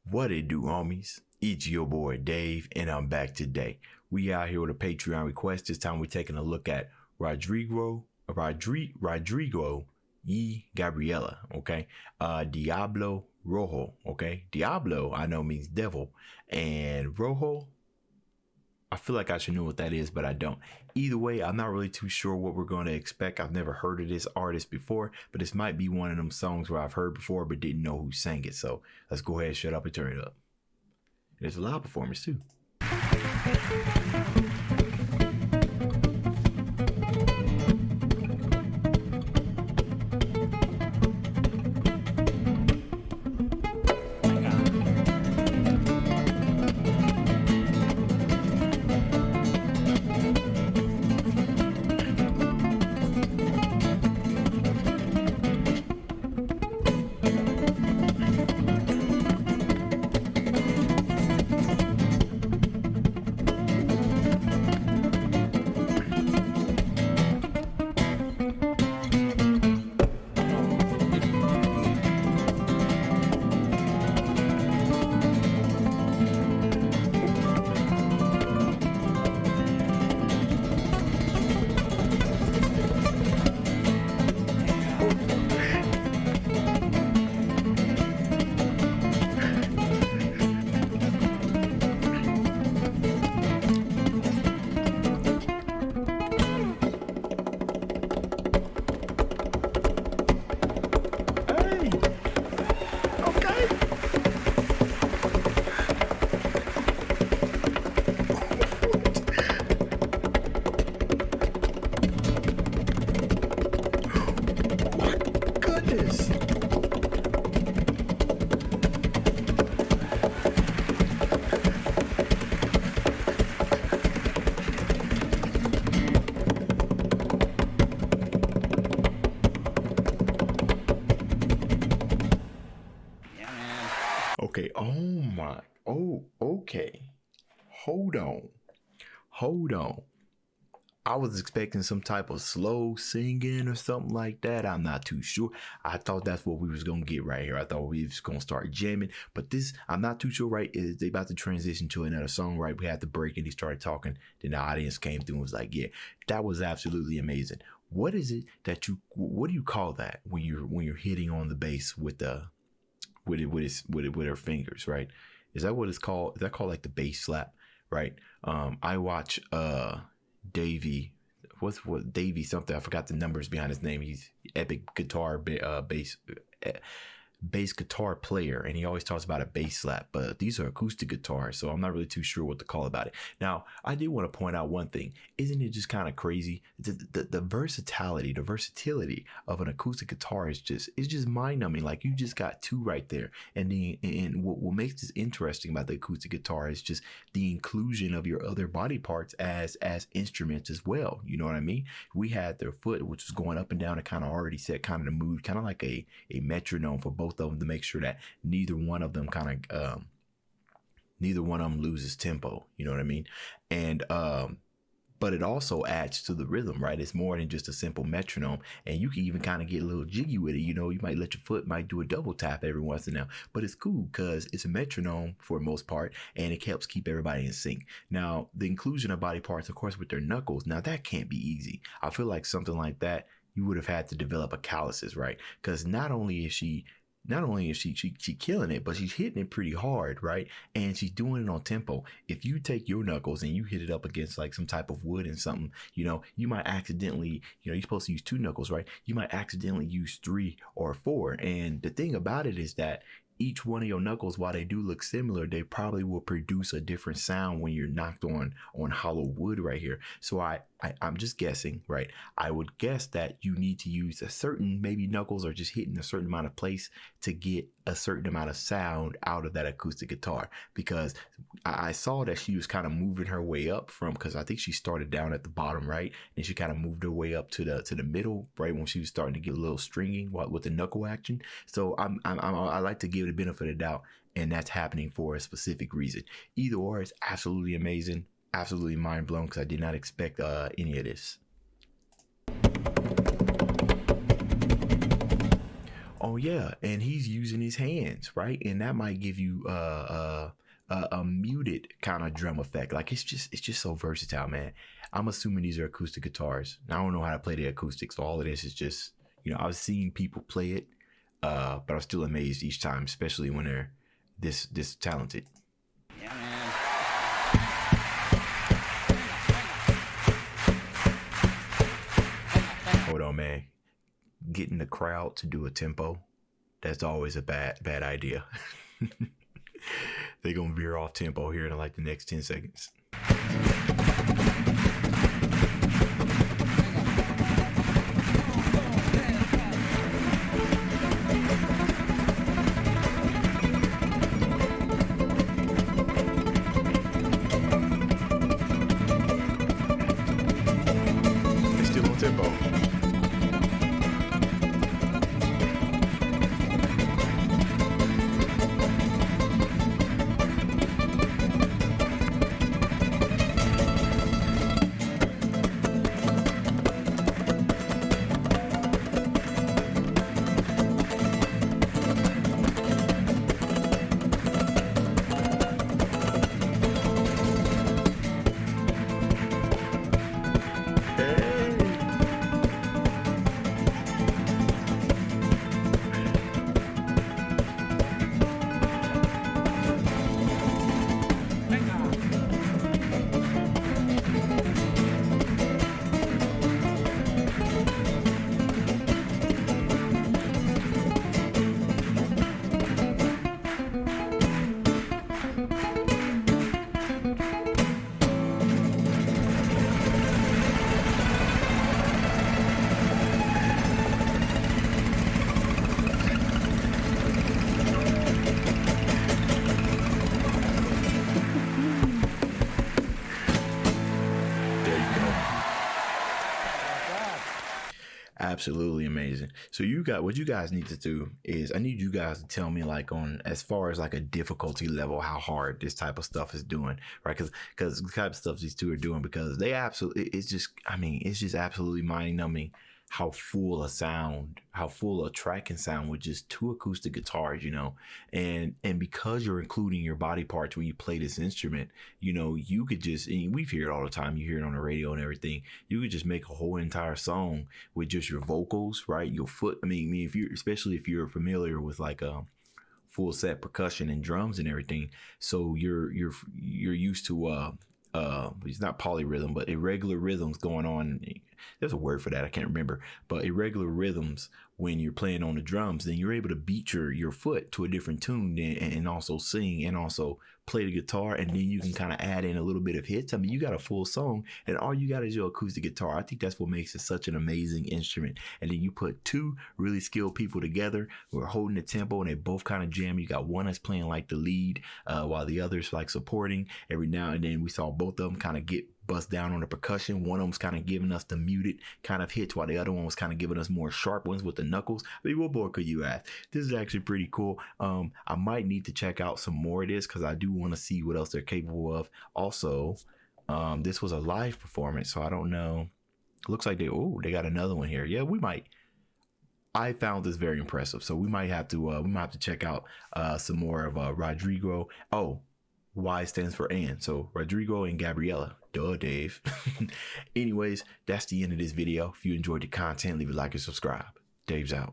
What it do, homies? It's your boy Dave, and I'm back today. We out here with a Patreon request. This time we're taking a look at Rodrigo y Gabriela, okay? Diablo Rojo, okay? Diablo, I know, means devil, and Rojo, I feel like I should know what that is, but I don't. Either way, I'm not really too sure what we're going to expect. I've never heard of this artist before, but this might be one of them songs where I've heard before but didn't know who sang it. So let's go ahead, shut up, and turn it up. There's a live performance too. Okay, okay. Hold on. I was expecting some type of slow singing or something like that. I'm not too sure. I thought that's what we was going to get right here. I thought we was going to start jamming, but this, I'm not too sure, right? Is they about to transition to another song, right? We had the break and he started talking. Then the audience came through and was like, yeah, that was absolutely amazing. What is it that what do you call that when you're hitting on the bass with her fingers, right? Is that what it's called? Is that called like the bass slap, right? I watch Davey something. I forgot the numbers behind his name. He's epic guitar bass guitar player, and he always talks about a bass slap, but these are acoustic guitars, so I'm not really too sure what to call about it. Now, I did want to point out one thing. Isn't it just kind of crazy? The versatility of an acoustic guitar is just mind-numbing. Like, you just got two right there. And what makes this interesting about the acoustic guitar is just the inclusion of your other body parts as instruments as well. You know what I mean? We had their foot, which was going up and down, and kind of already set kind of the mood, kind of like a metronome for both of them, to make sure that neither one of them loses tempo. You know what I mean? And but it also adds to the rhythm, right? It's more than just a simple metronome, and you can even kind of get a little jiggy with it. You know, you might let your foot might do a double tap every once in a while, but it's cool because it's a metronome for the most part, and it helps keep everybody in sync. Now, the inclusion of body parts, of course, with their knuckles, now that can't be easy. I feel like something like that, you would have had to develop a calluses, right? Because not only is she killing it, but she's hitting it pretty hard, right? And she's doing it on tempo. If you take your knuckles and you hit it up against like some type of wood and something, you know, you might accidentally, you know, you're supposed to use two knuckles, right? You might accidentally use 3 or 4. And the thing about it is that each one of your knuckles, while they do look similar, they probably will produce a different sound when you're knocked on hollow wood right here. So I'm just guessing, right? I would guess that you need to use a certain, maybe knuckles are just hitting a certain amount of place to get a certain amount of sound out of that acoustic guitar, because I saw that she was kind of moving her way up from, because I think she started down at the bottom, right? And she kind of moved her way up to the middle, right? When she was starting to get a little stringing with the knuckle action. So I like to give it the benefit of the doubt, and that's happening for a specific reason. Either or, it's absolutely amazing, absolutely mind blown, because I did not expect any of this. Oh yeah, and he's using his hands, right? And that might give you a muted kind of drum effect. Like it's just so versatile, man. I'm assuming these are acoustic guitars. I don't know how to play the acoustics, so all of this is just, you know, I've seen people play it, but I'm still amazed each time, especially when they're this talented. Yeah, man. Hold on, man. Getting the crowd to do a tempo, that's always a bad idea. They're gonna veer off tempo here in like the next 10 seconds. They're still on tempo. Absolutely amazing. So what you guys need to do is I need you guys to tell me like on as far as like a difficulty level how hard this type of stuff is doing, right? Because the type of stuff these two are doing, because they absolutely, it's just absolutely mind-numbing how full a track can sound with just two acoustic guitars, you know, and because you're including your body parts when you play this instrument, you know, you could just, and we've heard it all the time, you hear it on the radio and everything, you could just make a whole entire song with just your vocals, right? Your foot. I mean, especially if you're familiar with like a full set percussion and drums and everything, so you're used to it's not polyrhythm, but irregular rhythms going on. There's a word for that, I can't remember, but irregular rhythms when you're playing on the drums, then you're able to beat your foot to a different tune and also sing and also play the guitar, and then you can kind of add in a little bit of hits. I mean, you got a full song and all you got is your acoustic guitar. I think that's what makes it such an amazing instrument. And then you put two really skilled people together who are holding the tempo and they both kind of jam. You got one that's playing like the lead while the other's like supporting. Every now and then we saw both of them kind of get bust down on the percussion. One of them's kind of giving us the muted kind of hits while the other one was kind of giving us more sharp ones with the knuckles. I mean, what more could you ask? This is actually pretty cool. I might need to check out some more of this because I do want to see what else they're capable of. Also, this was a live performance, so I don't know. Looks like they got another one here. Yeah, we might. I found this very impressive, so we might have to check out some more of Rodrigo. Oh, Y stands for and, so Rodrigo and Gabriela. Duh, Dave. Anyways, that's the end of this video. If you enjoyed the content, leave a like and subscribe. Dave's out.